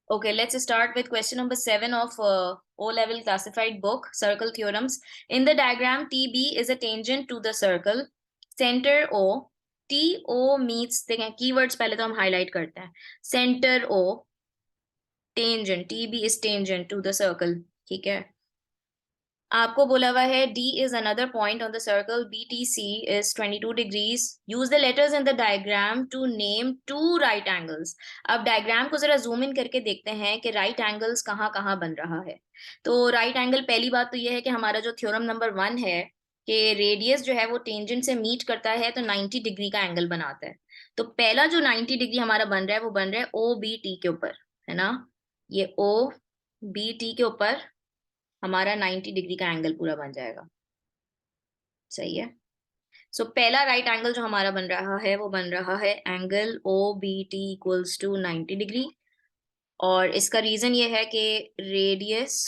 Okay, let's start with question number 7 of O-level classified book, Circle Theorems. In the diagram, TB is a tangent to the circle. Center O, TO meets, देखें keywords पहले तो हम highlight करते हैं. Center O, tangent, TB is tangent to the circle. ठीक है. आपको बोला हुआ है D is another point on the circle, BTC is 22 degrees. Use the letters in the diagram to name two right angles. अब diagram को जरा zoom in करके देखते हैं कि राइट एंगल्स कहाँ कहाँ बन रहा है. तो राइट एंगल, पहली बात तो यह है कि हमारा जो थ्योरम नंबर 1 है कि रेडियस जो है वो टेंजेंट से मीट करता है तो 90 डिग्री का एंगल बनाता है. तो पहला जो 90 डिग्री हमारा बन रहा है वो बन रहा है ओ बी टी के ऊपर, है ना. ये ओ बी टी के ऊपर हमारा 90 डिग्री का एंगल पूरा बन जाएगा. सही है. सो पहला राइट एंगल जो हमारा बन रहा है वो बन रहा है angle O B T equals to 90 degree. और इसका रीजन ये है कि रेडियस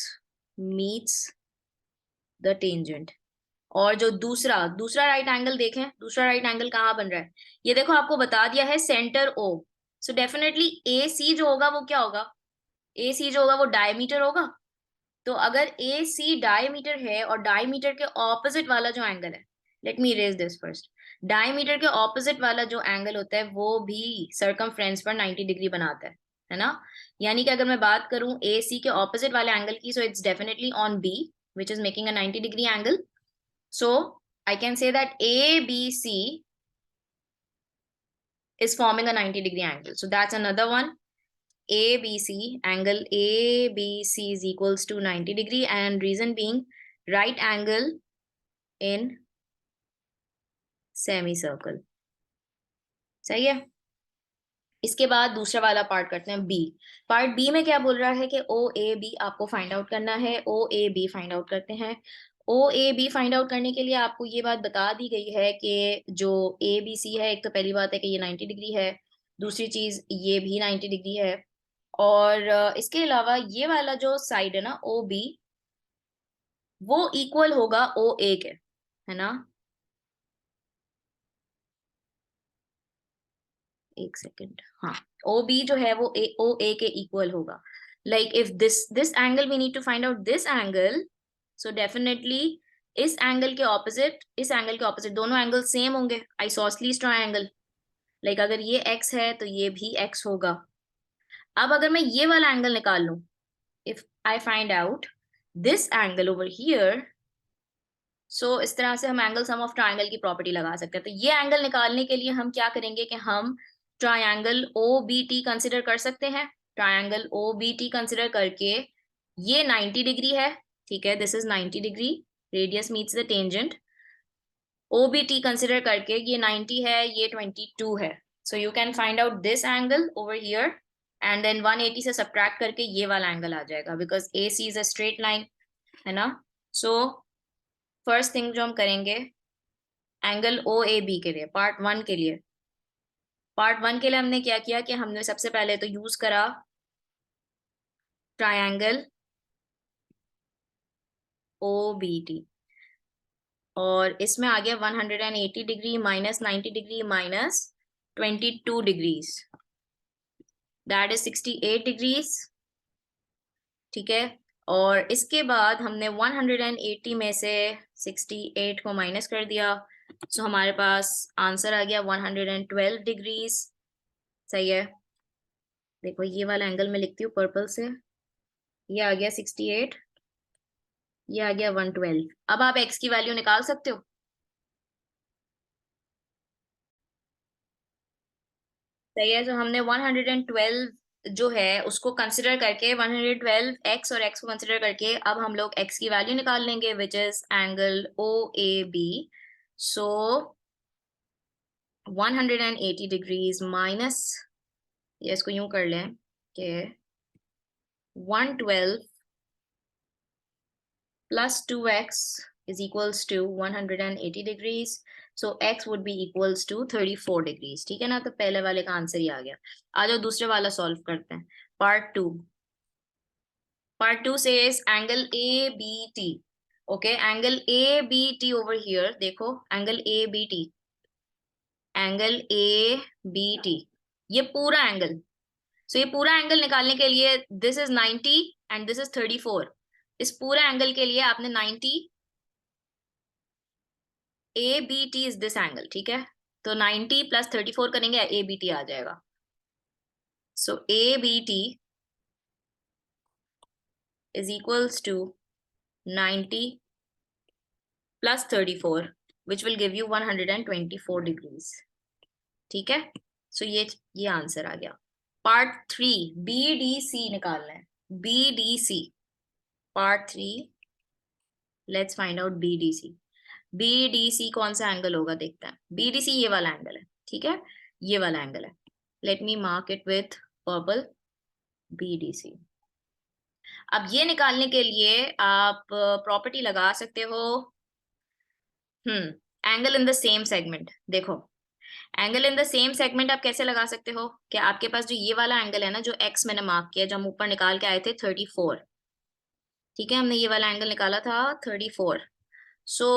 मीट्स द टेंजेंट. और जो दूसरा दूसरा राइट एंगल देखें, दूसरा राइट एंगल कहाँ बन रहा है, ये देखो आपको बता दिया है सेंटर ओ. सो डेफिनेटली ए सी जो होगा वो क्या होगा, ए सी जो होगा वो डायमीटर होगा. तो अगर ए सी डायमीटर है और डायमीटर के ऑपोजिट वाला जो एंगल है, let me erase this first, diameter के ऑपोजिट वाला जो एंगल होता है वो भी सर्कमफ्रेंस पर 90 डिग्री बनाता है ना. यानी कि अगर मैं बात करूं ए सी के ऑपोजिट वाले एंगल की, so it's definitely on B which is making a 90 degree angle. So I can say that A B C is forming a 90 degree angle. So that's another one. ABC, angle ABC is equals to 90 degree, and reason being right angle in semicircle. सही है. इसके बाद दूसरा वाला part करते हैं, B. Part B में क्या बोल रहा है कि ओ ए बी आपको फाइंड आउट करना है. ओ ए बी फाइंड आउट करते हैं. ओ ए बी फाइंड आउट करने के लिए आपको ये बात बता दी गई है कि जो ए बी सी है, एक तो पहली बात है कि ये 90 डिग्री है, दूसरी चीज ये भी 90 डिग्री है. और इसके अलावा ये वाला जो साइड है ना ओ बी, वो इक्वल होगा ओ ए के, है ना. एक सेकेंड, हाँ. ओ बी जो है वो ओ ए के इक्वल होगा. Like if this angle we need to find out this angle, so definitely इस एंगल के ऑपोजिट, इस एंगल के ऑपोजिट दोनों एंगल सेम होंगे, आइसोसेलेस ट्रायंगल. लाइक अगर ये x है तो ये भी x होगा. अब अगर मैं ये वाला एंगल निकाल लूं, if I find out this angle over here, so इस तरह से हम एंगल सम ऑफ ट्राइंगल की प्रॉपर्टी लगा सकते हैं. तो ये एंगल निकालने के लिए हम क्या करेंगे कि हम triangle O B T consider कर सकते हैं. Triangle O B T consider करके ये 90 डिग्री है, ठीक है, this is 90 degree, radius meets the tangent. O B T consider करके ये 90 है, ये 22 है. So you can find out this angle over here and then 180 से सब्ट्रैक्ट करके ये वाला एंगल आ जाएगा, because A C is a straight line, है ना. सो फर्स्ट थिंग जो हम करेंगे एंगल ओ ए बी के लिए, पार्ट 1 के लिए, पार्ट 1 के लिए हमने क्या किया कि हमने सबसे पहले तो यूज करा ट्रायंगल ओ बी टी, और इसमें आ गया 180 degree minus 90 degree minus 22 degrees, that is 68 degrees. ठीक है. और इसके बाद हमने 180 में से 68 को माइनस कर दिया, सो हमारे पास आंसर आ गया 112 डिग्रीज. सही है. देखो ये वाला एंगल मैं लिखती हूँ पर्पल से, ये आ गया 68, ये आ गया 112. अब आप x की वैल्यू निकाल सकते हो. सही है. तो हमने 112 जो है उसको कंसिडर करके, 112 x और x को कंसिडर करके अब हम लोग x की वैल्यू निकाल लेंगे, which is angle O A B. So 180 degrees minus, ये इसको यूं कर लें कि 112 plus 2x is equals to 180 degrees. So x would be equals to 34 degrees. ठीक है ना. तो पहले वाले का आंसर ही आ गया. आ जाओ दूसरे वाला सॉल्व करते हैं. Part 2. Part 2 says angle ABT. Okay, angle ABT over here. देखो angle ABT, एंगल ABT, ये पूरा एंगल. सो ये पूरा एंगल निकालने के लिए this is 90 and this is 34। इस पूरे एंगल के लिए आपने 90 A B T is this angle, ठीक है। तो 90 प्लस 34 करेंगे, ए बी टी आ जाएगा। So A B T is equals to 90 plus 34 which will give you 124 degrees, ठीक है। सो ये आंसर आ गया। पार्ट 3 बी डी सी निकालना है, B D C part 3। Let's find out B D C. B D C कौन सा angle होगा देखते हैं। बी डी सी ये वाला एंगल है, ठीक है, ये वाला एंगल है। Let me mark it with purple, B D C. अब ये निकालने के लिए आप प्रॉपर्टी लगा सकते हो, angle in the same segment. देखो angle in the same segment आप कैसे लगा सकते हो कि आपके पास जो ये वाला एंगल है ना, जो एक्स मैंने मार्क किया, जो हम ऊपर निकाल के आए थे 34, ठीक है, हमने ये वाला एंगल निकाला था 34। So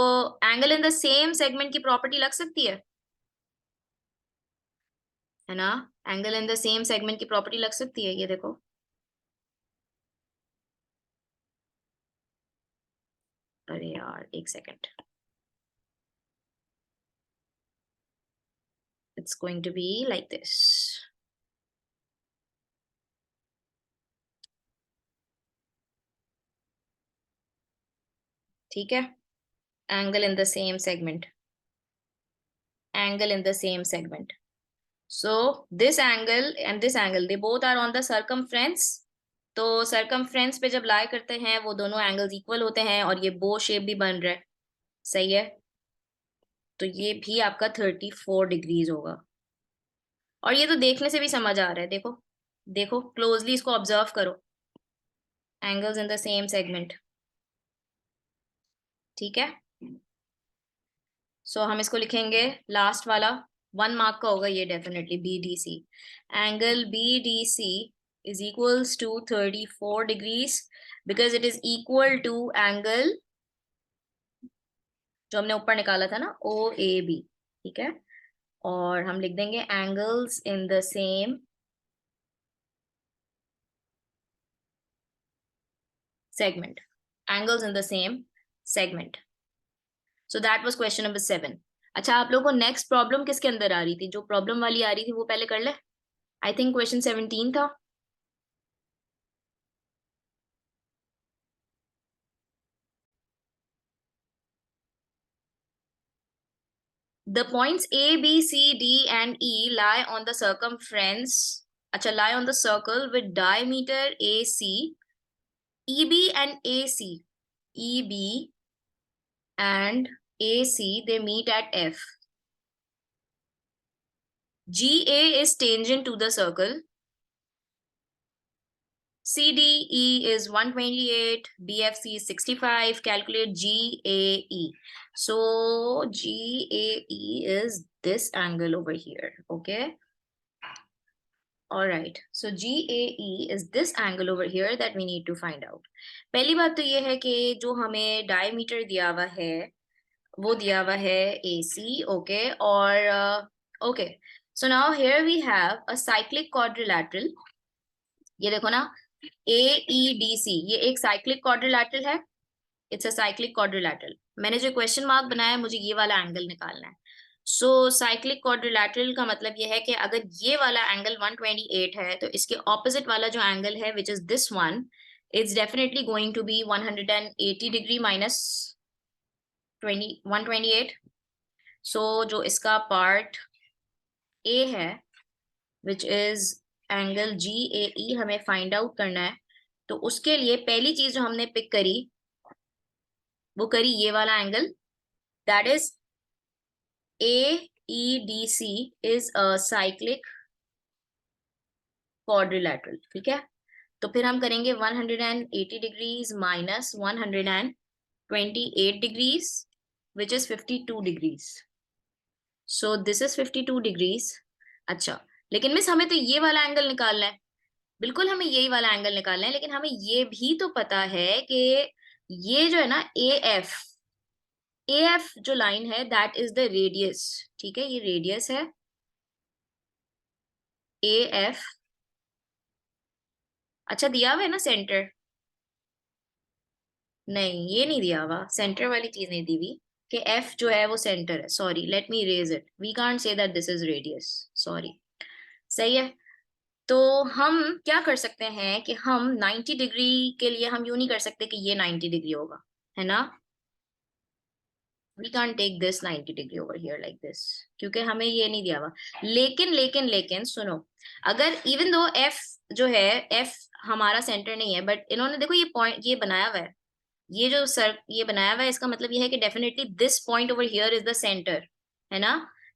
angle in the same segment की प्रॉपर्टी लग सकती है ना। Angle in the same segment की प्रॉपर्टी लग सकती है, ये देखो। अरे यार एक second, it's going to be like this. ठीक है, angle in the same segment, angle in the same segment. So this angle and this angle they both are on the circumference. तो सर्कमफ्रेंस पे जब लाई करते हैं वो दोनों एंगल्स इक्वल होते हैं और ये बो शेप भी बन रहा है, सही है। तो ये भी आपका 34 डिग्रीज होगा। और ये तो देखने से भी समझ आ रहा है, देखो देखो क्लोजली इसको ऑब्जर्व करो, angles in the same segment, ठीक है। सो हम इसको लिखेंगे लास्ट वाला, 1 मार्क का होगा ये definitely, B D C. Angle B D C is equals to 34 degrees because it is equal to angle जो हमने ऊपर निकाला था ना, ओ ए बी, ठीक है। और हम लिख देंगे angles in the same segment, angles in the same segment. So that was question number 7। अच्छा आप लोगों को नेक्स्ट प्रॉब्लम किसके अंदर आ रही थी, जो प्रॉब्लम वाली आ रही थी वो पहले कर ले। आई थिंक क्वेश्चन 17 था। The points A, B, C, D and E lie on the circumference, अच्छा lie on the circle with diameter AC, EB and AC, EB and AC they meet at F. GA is tangent to the circle. CDE is 128, BFC is 65. Calculate GAE. So GAE is this angle over here, okay? All right. So GAE is this angle over here that we need to find out. पहली बात तो ये है कि जो हमें diameter दिया हुआ है वो दिया हुआ है AC, okay? और okay. So now here we have a cyclic quadrilateral. ये देखो ना, AEDC, ये एक साइक्लिक क्वाड्रिलैटरल है, इट्स अ साइक्लिक क्वाड्रिलैटरल। मैंने जो क्वेश्चन मार्क बनाया है, मुझे ये वाला एंगल निकालना है। सो साइक्लिक क्वाड्रिलैटरल का मतलब ये है कि अगर ये वाला एंगल 128 है तो इसके ऑपोजिट वाला जो एंगल है which is this one, it's definitely going to be 180 degree minus 128। सो जो इसका पार्ट ए है विच इज एंगल GAE हमें फाइंड आउट करना है। तो उसके लिए पहली चीज जो हमने पिक करी वो करी ये वाला angle, that is AEDC is a cyclic quadrilateral, ठीक है। तो फिर हम करेंगे 180 degrees minus 128 degrees which is 52 degrees. So this is 52 degrees. अच्छा लेकिन मिस हमें तो ये वाला एंगल निकालना है, बिल्कुल हमें यही वाला एंगल निकालना है, लेकिन हमें ये भी तो पता है कि ये जो है ना AF जो लाइन है दैट इज द रेडियस, ठीक है, ये रेडियस है AF अच्छा दिया हुआ है ना सेंटर, नहीं ये नहीं दिया हुआ, सेंटर वाली चीज नहीं दी हुई कि एफ जो है वो सेंटर है। Sorry, let me erase it, we can't say that this is radius, sorry. सही है। तो हम क्या कर सकते हैं कि हम 90 डिग्री के लिए हम यूं नहीं कर सकते कि ये 90 डिग्री होगा, है ना। We can't take this 90 degree over here like this, क्योंकि हमें ये नहीं दिया हुआ। लेकिन सुनो, अगर इवन दो एफ जो है, एफ हमारा सेंटर नहीं है, बट इन्होंने देखो ये पॉइंट ये बनाया हुआ है, ये जो सर ये बनाया हुआ है, इसका मतलब ये है कि definitely this point over here is the centre, है ना।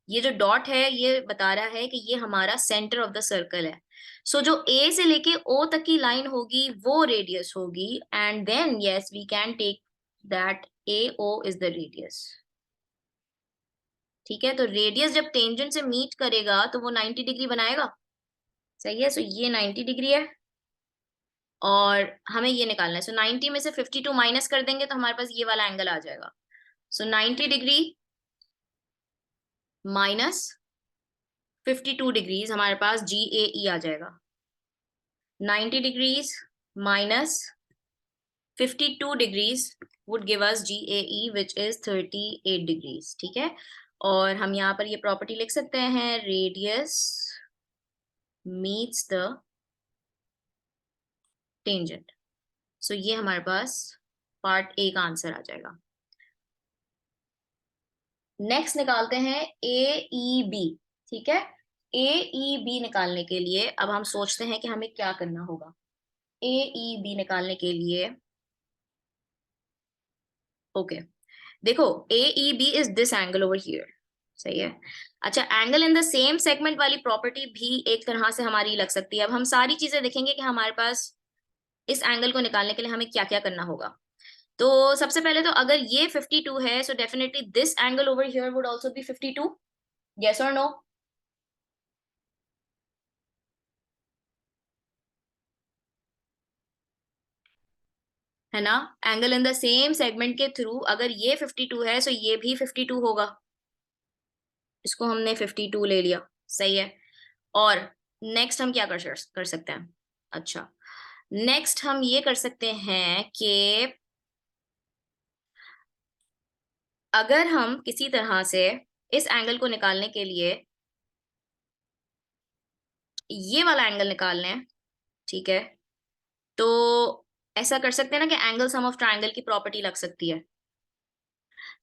ये जो डॉट है ये बता रहा है कि ये हमारा सेंटर ऑफ द सर्कल है। सो जो ए से लेके ओ तक की लाइन होगी वो रेडियस होगी, and then yes we can take that A O is the radius. ठीक है, तो रेडियस जब टेंजेंट से मीट करेगा तो वो 90 डिग्री बनाएगा। सही है, सो ये 90 डिग्री है और हमें ये निकालना है। सो 90 में से 52 माइनस कर देंगे तो हमारे पास ये वाला एंगल आ जाएगा। सो 90 डिग्री माइनस 52 डिग्रीज हमारे पास जी ए ई आ जाएगा। 90 degrees minus 52 degrees would give us G A E which is 38 degrees. ठीक है, और हम यहाँ पर ये प्रॉपर्टी लिख सकते हैं, रेडियस मीट्स द टेंजेंट। सो ये हमारे पास पार्ट ए का आंसर आ जाएगा। नेक्स्ट निकालते हैं ए ई बी। ठीक है, ए ई बी निकालने के लिए अब हम सोचते हैं कि हमें क्या करना होगा। ए ई बी निकालने के लिए ओके देखो, A E B is this angle over here. सही है। अच्छा, angle in the same segment वाली प्रॉपर्टी भी एक तरह से हमारी लग सकती है। अब हम सारी चीजें देखेंगे कि हमारे पास इस एंगल को निकालने के लिए हमें क्या क्या करना होगा। तो सबसे पहले तो अगर ये 52 है, so definitely this angle over here would also be 52। Yes और नो? है ना, angle in the same segment के थ्रू अगर ये 52 है, सो ये भी 52 होगा। इसको हमने 52 ले लिया। सही है। और नेक्स्ट हम क्या कर सकते हैं। अच्छा, नेक्स्ट हम ये कर सकते हैं कि अगर हम किसी तरह से इस एंगल को निकालने के लिए ये वाला एंगल निकाल लें, ठीक है, तो ऐसा कर सकते हैं ना कि एंगल सम ऑफ ट्राइंगल की प्रॉपर्टी लग सकती है।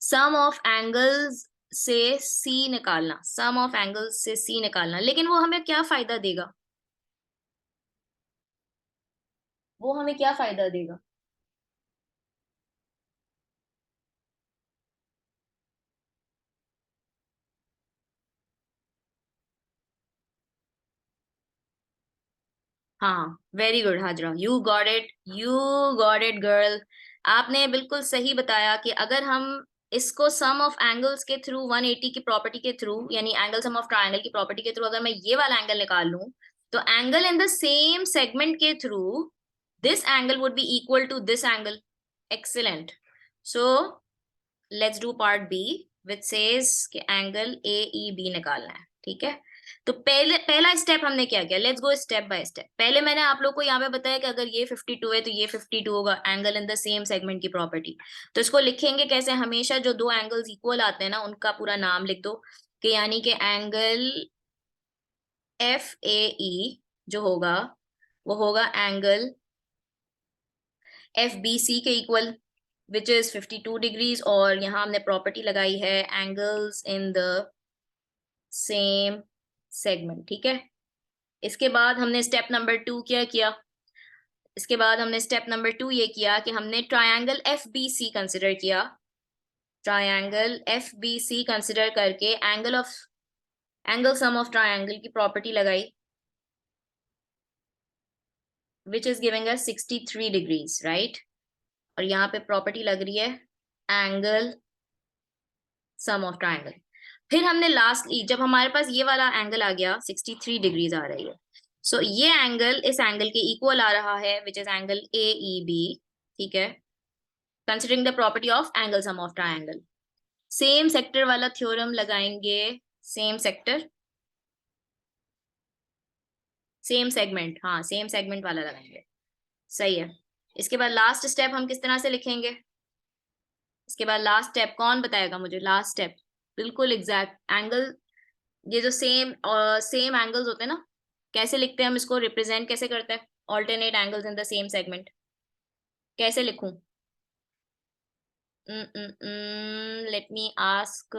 सम ऑफ एंगल्स से सी निकालना, सम ऑफ एंगल्स से सी निकालना, लेकिन वो हमें क्या फायदा देगा, वो हमें क्या फायदा देगा। हाँ, very good Hajra, you got it, you got it girl. आपने बिल्कुल सही बताया कि अगर हम इसको सम ऑफ एंगल्स के थ्रू 180 की प्रॉपर्टी के थ्रू, यानी एंगल सम ऑफ ट्राइंगल की प्रॉपर्टी के थ्रू अगर मैं ये वाला एंगल निकाल लूं, तो angle in the same segment के through this angle would be equal to this angle. Excellent. So let's do part B which says कि एंगल ए ई बी निकालना है। ठीक है, तो पहला स्टेप हमने क्या किया, let's go step by step. पहले मैंने आप लोग को यहाँ पे बताया कि अगर ये 52 है तो ये 52 होगा, angle in the same segment की प्रॉपर्टी। तो इसको लिखेंगे कैसे, हमेशा जो दो एंगल्स इक्वल आते हैं ना उनका पूरा नाम लिख दो, कि यानी कि एंगल एफ ए ई जो होगा वो होगा एंगल एफ बी सी के इक्वल विच इज 52 डिग्रीज, और यहाँ हमने प्रॉपर्टी लगाई है angles in the same segment. ठीक है, इसके बाद हमने स्टेप नंबर 2 क्या किया, इसके बाद हमने स्टेप नंबर 2 ये किया कि हमने triangle F B C consider किया। Triangle F B C consider करके एंगल सम ऑफ ट्रायंगल की प्रॉपर्टी लगाई which is giving us 63 degrees, right. और यहाँ पे प्रॉपर्टी लग रही है एंगल सम ऑफ ट्रायंगल। फिर हमने लास्टली जब हमारे पास ये वाला एंगल आ गया 63 डिग्रीज आ रही है, सो ये एंगल इस एंगल के इक्वल आ रहा है which is angle A E B. ठीक है, considering the property of angle sum of triangle. Same sector वाला थ्योरम लगाएंगे, सेम सेक्टर सेम सेगमेंट, हाँ सेम सेगमेंट वाला लगाएंगे। सही है। इसके बाद लास्ट स्टेप हम किस तरह से लिखेंगे? इसके बाद लास्ट स्टेप कौन बताएगा मुझे? लास्ट स्टेप बिल्कुल एग्जैक्ट एंगल, ये जो सेम सेम एंगल्स होते हैं ना, कैसे लिखते हैं हम इसको, रिप्रेजेंट कैसे करते हैं? Alternate angles in the same segment, कैसे लिखूं? Let me ask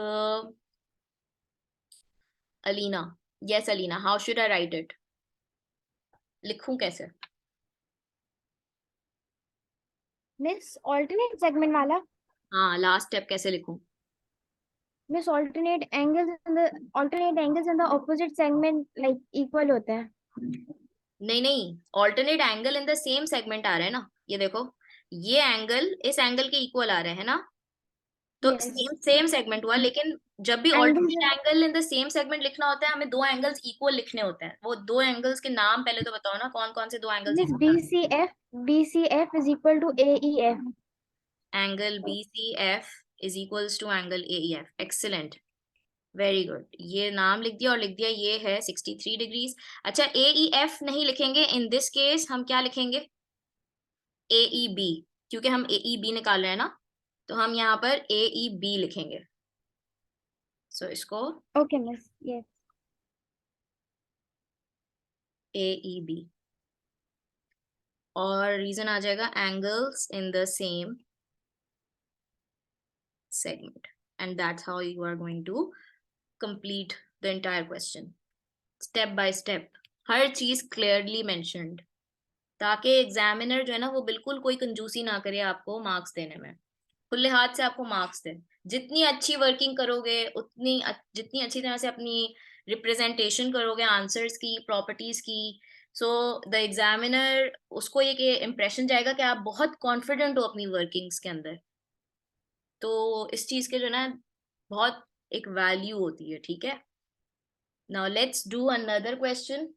Alina. Yes Alina, how should I right it? लिखूं कैसे? मिस ऑल्टरनेट सेगमेंट वाला। हाँ, लास्ट स्टेप कैसे लिखूं? Miss alternate angles in the opposite segment like equal होते हैं। नहीं नहीं, alternate angle in the same segment आ रहा है ना, ये देखो, ये एंगल इस एंगल के इक्वल आ रहे हैं ना, तो यस। सेम सेम सेगमेंट हुआ। लेकिन जब भी angles. Alternate angle in the same segment लिखना होता है, हमें दो एंगल्स इक्वल लिखने होते हैं। वो दो एंगल्स के नाम पहले तो बताओ ना, कौन कौन से दो angles miss equal? B C F is equal to A E F. Angle B C F is equals to angle A E F. Excellent, very good. ये नाम लिख दिया और लिख दिया ये है 63 डिग्रीज। अच्छा, ए ई एफ नहीं लिखेंगे इन दिस केस, हम क्या लिखेंगे? ए ई बी, क्योंकि हम ए ई बी निकाल रहे हैं ना, तो हम यहाँ पर ए ई बी लिखेंगे। सो इसको ओके मिस। यस। ए ई बी, और रीजन आ जाएगा angles in the same segment, and that's how you are going to complete the entire question step by step, हर चीज क्लियरली मेंशन्ड, ताकि एग्जामिनर जो है ना वो बिल्कुल कोई कंजूसी ना करे आपको मार्क्स देने में, खुले हाथ से आपको मार्क्स दे। जितनी अच्छी वर्किंग करोगे, उतनी जितनी अच्छी तरह से अपनी रिप्रेजेंटेशन करोगे आंसर्स की, प्रॉपर्टीज की, सो द एग्जामिनर, उसको ये इम्प्रेशन जाएगा कि आप बहुत कॉन्फिडेंट हो अपनी वर्किंग्स के अंदर। तो इस चीज के जो ना बहुत एक वैल्यू होती है, ठीक है। Now let's do another question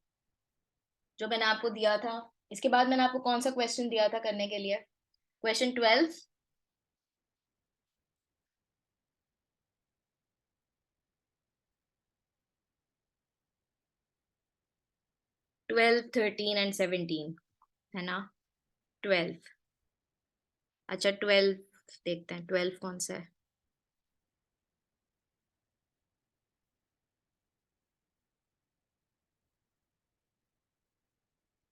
जो मैंने आपको दिया था। इसके बाद मैंने आपको कौन सा क्वेश्चन दिया था करने के लिए? क्वेश्चन 12, 12, 13 एंड 17 है ना? 12, अच्छा 12 देखते हैं, 12 कौन सा है?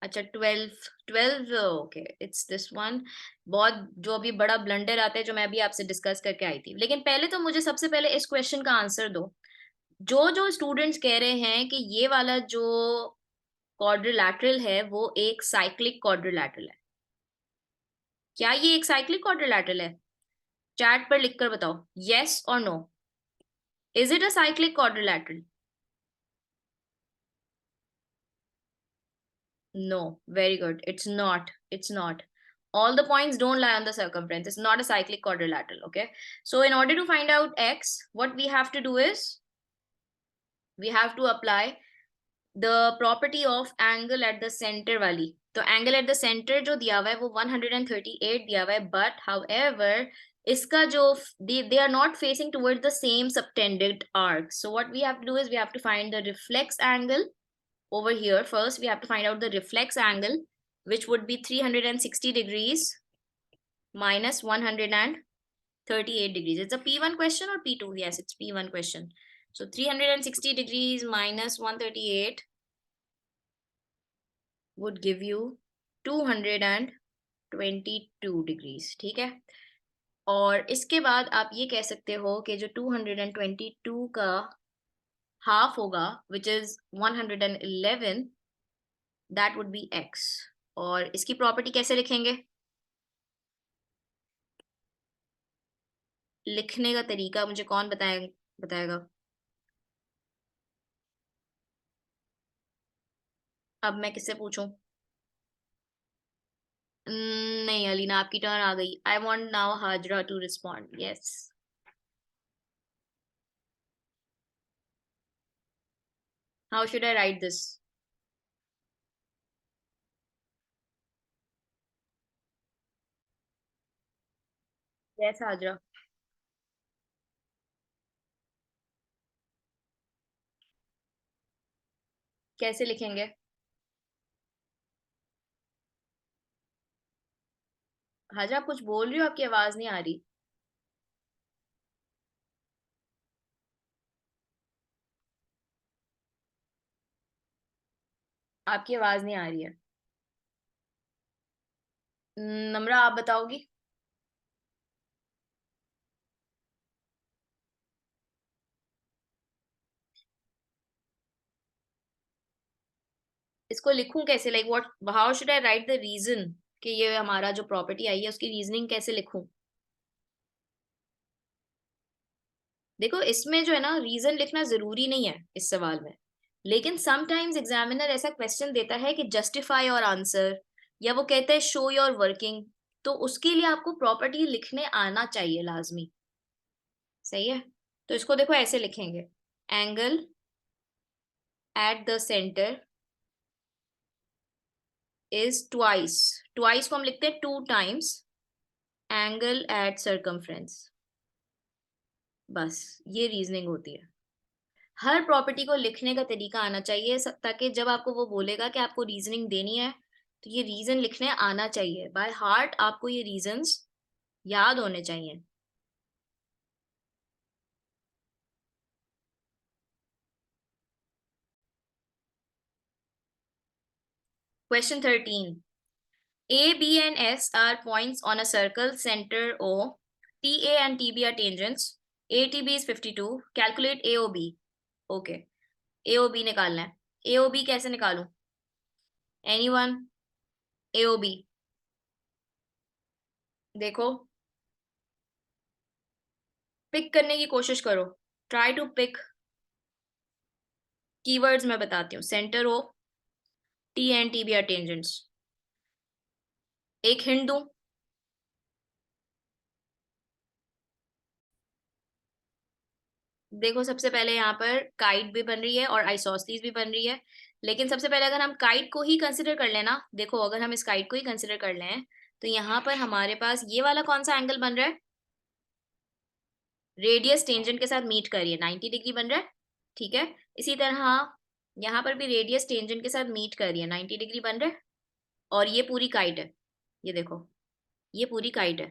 अच्छा 12, 12, ओके, इट्स दिस वन। बहुत जो अभी बड़ा ब्लंडर आता है जो मैं अभी आपसे डिस्कस करके आई थी, लेकिन पहले तो मुझे सबसे पहले इस क्वेश्चन का आंसर दो। जो जो स्टूडेंट्स कह रहे हैं कि ये वाला जो क्वाड्रिलैटरल है वो एक साइक्लिक क्वाड्रिलैटरल है, क्या ये एक साइक्लिक क्वाड्रिलैटरल है? चैट पर लिखकर बताओ, यस और no. Is it a cyclic quadrilateral? No, very good. It's not. It's not. All the points don't lie on the circumference. It's not a cyclic quadrilateral. Okay. So in order to find out x, what we have to do is we have to apply the property of angle at the center वाली। तो angle at the center जो दिया हुआ है वो 138 दिया हुआ है, but however इसका जो they are not facing towards the same subtended arc. So what we have to do is we have to find the reflex angle over here. First we have to find out the reflex angle, which would be 360 degrees minus 138 degrees. It's a P1 question or P2? Yes, it's P1 question. So 360 degrees minus 138 would give you 222 degrees, ठीक है। और इसके बाद आप ये कह सकते हो कि जो 222 का हाफ होगा, which is 111, that would be x। और इसकी प्रॉपर्टी कैसे लिखेंगे? लिखने का तरीका मुझे कौन बताएगा? अब मैं किससे पूछूं? नहीं अलीना, आपकी टर्न आ गई। I want now Hajra to respond. Yes, how should I write this? Yes Hajra, कैसे लिखेंगे? हाजा, आप कुछ बोल रही हो, आपकी आवाज नहीं आ रही। आपकी आवाज नहीं आ रही है। नम्रा, आप बताओगी? इसको लिखूं कैसे? Like what, how should I write the reason कि ये हमारा जो प्रॉपर्टी आई है उसकी रीजनिंग कैसे लिखूं? देखो, इसमें जो है ना, रीजन लिखना जरूरी नहीं है इस सवाल में, लेकिन समटाइम्स एग्जामिनर ऐसा क्वेश्चन देता है कि जस्टिफाई योर आंसर, या वो कहता है शो योर वर्किंग, तो उसके लिए आपको प्रॉपर्टी लिखने आना चाहिए लाजमी। सही है। तो इसको देखो ऐसे लिखेंगे, angle at the centre is twice, twice को हम लिखते हैं 2 टाइम्स एंगल एट सर्कमफ्रेंस। बस ये रीजनिंग होती है। हर प्रॉपर्टी को लिखने का तरीका आना चाहिए, ताकि जब आपको वो बोलेगा कि आपको रीजनिंग देनी है, तो ये रीजन लिखने आना चाहिए बाय हार्ट। आपको ये रीजंस याद होने चाहिए। Question 13, A, B, and S are points on a circle, center O. TA and TB are tangents. ATB is 52. Calculate AOB. Okay. AOB निकालना है। AOB कैसे निकालूं? Anyone? AOB देखो, पिक करने की कोशिश करो। Try to pick keywords. मैं बताती हूँ, centre O, T and TB are tangents. एक हिंट दूं? देखो, सबसे पहले यहाँ पर काइट भी बन रही है और आइसोसलीस भी बन रही है, लेकिन सबसे पहले अगर हम काइट को ही कंसिडर कर लेना, देखो अगर हम इस काइट को ही कंसिडर कर लें, तो यहाँ पर हमारे पास ये वाला कौन सा एंगल बन रहा है? रेडियस टेंजेंट के साथ मीट कर रही है, 90 डिग्री बन रहा है। ठीक है। इसी तरह यहाँ पर भी रेडियस टेंजेंट के साथ मीट कर रही है, 90 डिग्री बन रहा है। और ये पूरी काइट है, ये देखो, ये पूरी काइट है।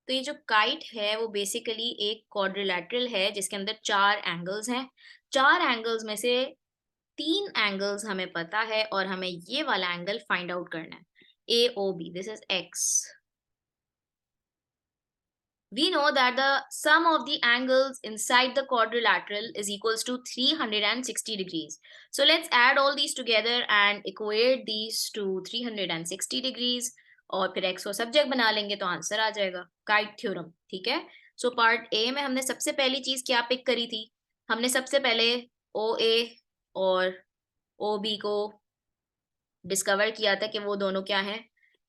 तो ये जो काइट है वो बेसिकली एक क्वाड्रिलैटरल है जिसके अंदर 4 एंगल्स हैं। 4 एंगल्स में से 3 एंगल्स हमें पता है और हमें ये वाला एंगल फाइंड आउट करना है, AOB, this is X। We know that the sum of the angles inside the quadrilateral is equals to 360 degrees. So let's add all these together and equate these to 360 degrees, और फिर x को subject बना लेंगे तो answer आ जाएगा, kite theorem. ठीक है। So part A में हमने सबसे पहली चीज क्या पिक करी थी? हमने सबसे पहले OA और OB को डिस्कवर किया था कि वो दोनों क्या हैं,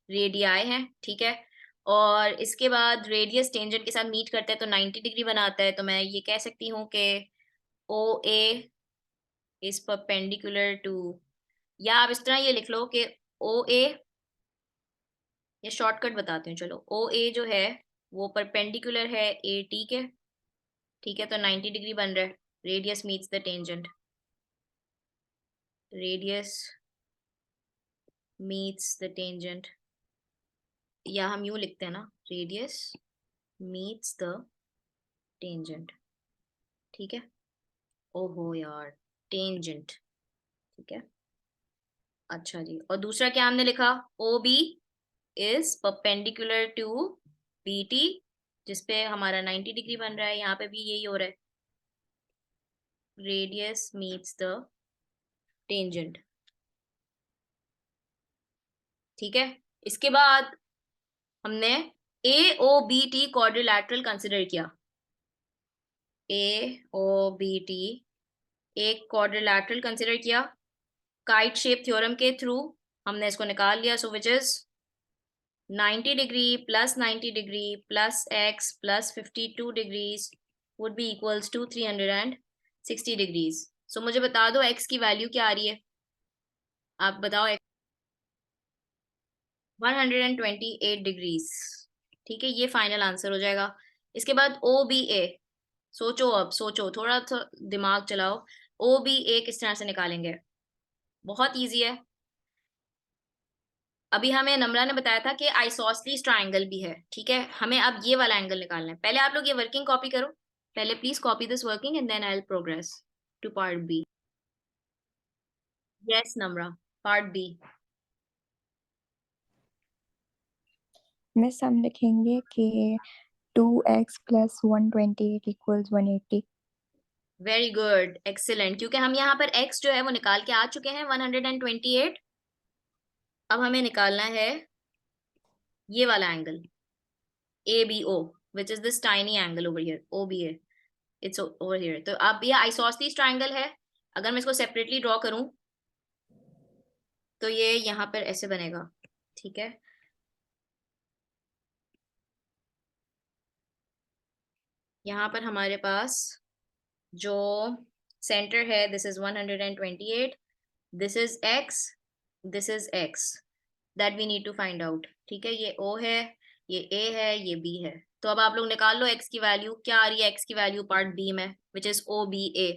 रेडियाई हैं। ठीक है। और इसके बाद रेडियस टेंजेंट के साथ मीट करता है तो 90 डिग्री बनाता है, तो मैं ये कह सकती हूँ कि OA इज परपेंडिकुलर टू, या आप इस तरह ये लिख लो कि OA, ये शॉर्टकट बताती हूँ चलो, OA जो है वो परपेंडिकुलर है AT के। ठीक है। तो 90 डिग्री बन रहा है, radius meets the tangent, radius meets the tangent, या हम यूं लिखते हैं ना, रेडियस मीट्स द टेंजेंट। ठीक है। ओहो यार, टेंजेंट। ठीक है। अच्छा जी, और दूसरा क्या हमने लिखा? OB is perpendicular to BT, जिसपे हमारा 90 डिग्री बन रहा है, यहाँ पे भी यही हो रहा है, रेडियस मीट्स द टेंजेंट। ठीक है। इसके बाद हमने AOBT क्वाड्रिलैटरल कंसिडर किया। AOBT एक क्वाड्रिलैटरल कंसिडर किया काइट शेप थ्योरम के थ्रू, हमने इसको निकाल लिया। So which is 90 degree plus 90 degree plus x plus 52 degrees would be equals to 360 degrees. सो मुझे बता दो x की वैल्यू क्या आ रही है, आप बताओ। 128 डिग्रीज। ठीक है, ये फाइनल आंसर हो जाएगा। इसके बाद OBA, सोचो, अब सोचो, थोड़ा सा दिमाग चलाओ। ओ बी ए किस तरह से निकालेंगे? बहुत इजी है। अभी हमें नम्रा ने बताया था कि आइसोसेलेस ट्रायंगल भी है, ठीक है, हमें अब ये वाला एंगल निकालना है। पहले आप लोग ये वर्किंग कॉपी करो, पहले please copy this working and then I will progress to part B. Yes Namra, part B. Miss हम लिखेंगे कि 2x + 128 = 180। वेरी गुड, एक्सीलेंट, क्योंकि हम यहाँ पर x जो है वो निकाल के आ चुके हैं 128। अब हमें निकालना है ये वाला angle ABO, which is this tiny angle over here, OBA, it's over here। तो अब ये आइसोसेलेस ट्रायंगल है, अगर मैं इसको सेपरेटली ड्रॉ करूं तो ये यहाँ पर ऐसे बनेगा, ठीक है। यहाँ पर हमारे पास जो सेंटर है, this is 128, this is x, this is x, that we need to find out, ठीक है। ये O है, ये A है, ये B है। तो अब आप लोग निकाल लो x की वैल्यू, क्या आ रही है x की वैल्यू पार्ट B में, which is OBA।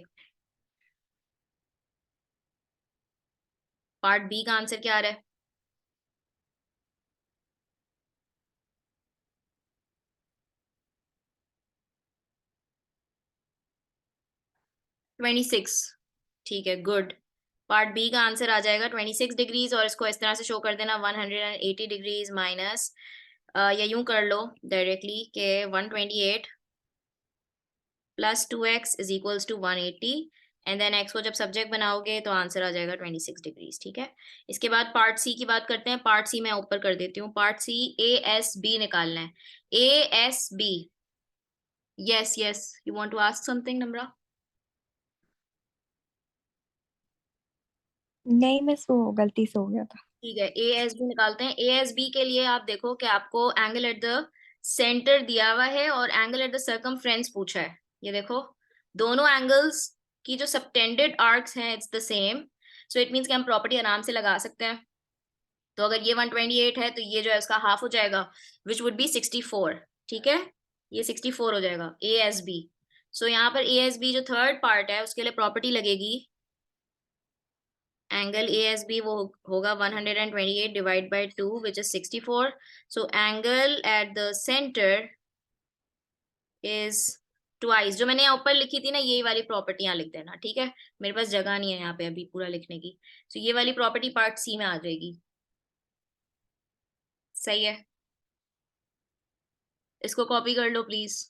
Part B का आंसर क्या आ रहा है? 26, ठीक है, गुड। पार्ट बी का आंसर आ जाएगा 26 डिग्रीज, और इसको इस तरह से शो कर देना 180 डिग्रीज माइनस, या यूं कर लो डायरेक्टली के 128 + 2x = 180, एंड देन x को जब सब्जेक्ट बनाओगे तो आंसर आ जाएगा 26 डिग्रीज, ठीक है। इसके बाद पार्ट सी की बात करते हैं। पार्ट सी मैं ऊपर कर देती हूँ। पार्ट सी ASB निकालना है, ASB। Yes yes, you want to ask something Namra? नहीं मिस, वो गलती से हो गया था। ठीक है, ASB निकालते हैं। ASB के लिए आप देखो कि आपको एंगल एट द सेंटर दिया हुआ है और एंगल एट द सर्कमफ्रेंस पूछा है। ये देखो, दोनों एंगल्स की जो सबटेंडेड आर्क्स हैं it's the same, so it means कि हम प्रॉपर्टी आराम से लगा सकते हैं। तो अगर ये 128 है तो ये जो है उसका हाफ हो जाएगा, विच वुड बी 64, ठीक है, ये 64 हो जाएगा ASB। सो यहाँ पर ASB जो थर्ड पार्ट है उसके लिए प्रॉपर्टी लगेगी, एंगल ASB वो होगा 128 divide by 2 which is 64। So angle at the centre is twice, जो मैंने यहाँ ऊपर लिखी थी ना, यही वाली प्रॉपर्टी यहाँ लिख देना, ठीक है। मेरे पास जगह नहीं है यहाँ पे अभी पूरा लिखने की, तो ये वाली प्रॉपर्टी पार्ट सी में आ जाएगी। सही है, इसको कॉपी कर लो प्लीज।